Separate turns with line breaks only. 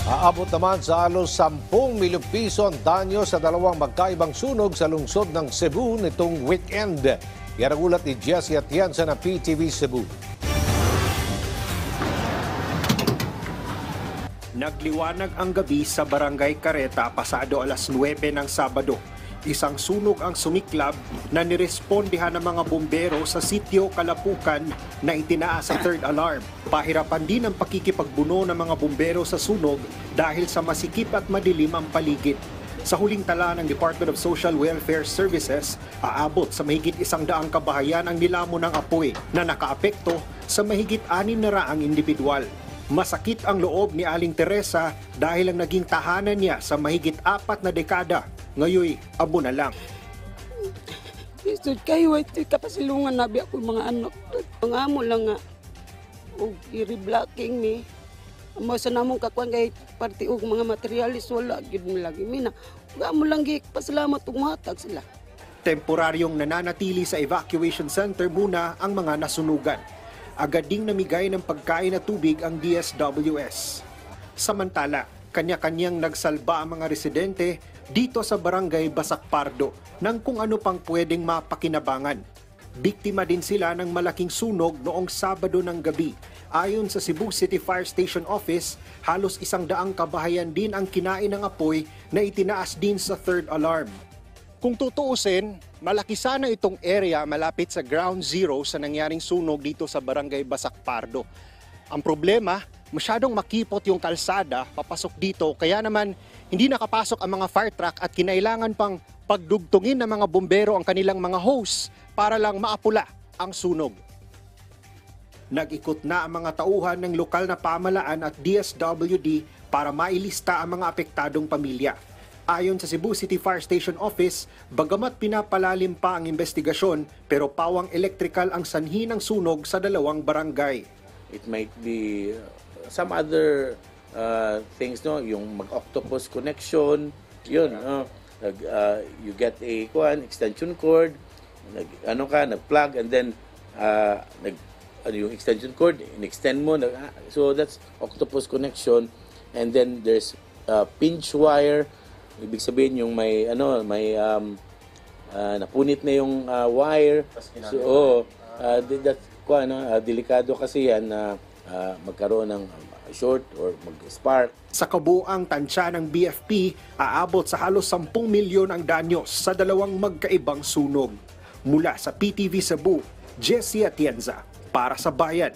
Aabot naman sa halos 10 milyong piso ang danyo sa dalawang magkaibang sunog sa lungsod ng Cebu nitong weekend. Yan ang ulat ni Jessie Atienza ng PTV Cebu.
Nagliwanag ang gabi sa Barangay Careta pasado alas 9 ng Sabado. Isang sunog ang sumiklab na nirespondihan ng mga bumbero sa sitio Kalapukan na itinaas sa third alarm. Pahirapan din ang pakikipagbuno ng mga bumbero sa sunog dahil sa masikip at madilim ang paligid. Sa huling tala ng Department of Social Welfare Services, aabot sa mahigit 100 kabahayan ang nilamon ng apoy na nakaapekto sa mahigit 600 individual. Masakit ang loob ni Aling Teresa dahil ang naging tahanan niya sa mahigit 4 na dekada. Ngayoy, abo na lang.
Isod kayo, ito kapasilungan nabi ako mga anak. Mga amo lang nga, o i-reblocking mi. Masa namong kakuan kay parti og mga materialis, wala, yun mo lagi. Mina, mga amo lang pasalamat og matag sila.
Temporaryong nananatili sa evacuation center muna ang mga nasunugan. Agad ding namigay ng pagkain at tubig ang DSWS. Samantala, kanya-kanyang nagsalba ang mga residente dito sa Barangay Basakpardo ng kung ano pang pwedeng mapakinabangan. Biktima din sila ng malaking sunog noong Sabado ng gabi. Ayon sa Cebu City Fire Station Office, halos 100 kabahayan din ang kinain ng apoy na itinaas din sa third alarm. Kung tutuusin, malaki sana itong area malapit sa ground zero sa nangyaring sunog dito sa Barangay Basakpardo. Ang problema, masyadong makipot yung kalsada papasok dito, kaya naman hindi nakapasok ang mga fire truck at kinailangan pang pagdugtungin ng mga bumbero ang kanilang mga hose para lang maapula ang sunog. Nag-ikot na ang mga tauhan ng lokal na pamalaan at DSWD para mailista ang mga apektadong pamilya. Ayon sa Cebu City Fire Station Office, bagamat pinapalalim pa ang investigasyon, pero pawang electrical ang sanhi ng sunog sa dalawang barangay.
It might be some other things, no, yung mag-octopus connection, yun, you get a extension cord, nag-plug, and then yung extension cord, in-extend mo, so that's octopus connection, and then there's pinch wire, ibig sabihin yung may napunit na yung wire, so that's delikado kasi yan na magkaroon ng short or mag-spark.
Sa kabuuang tansya ng BFP, aabot sa halos 10 milyon ang danyos sa dalawang magkaibang sunog. Mula sa PTV Cebu, Jessie Atienza, para sa Bayan.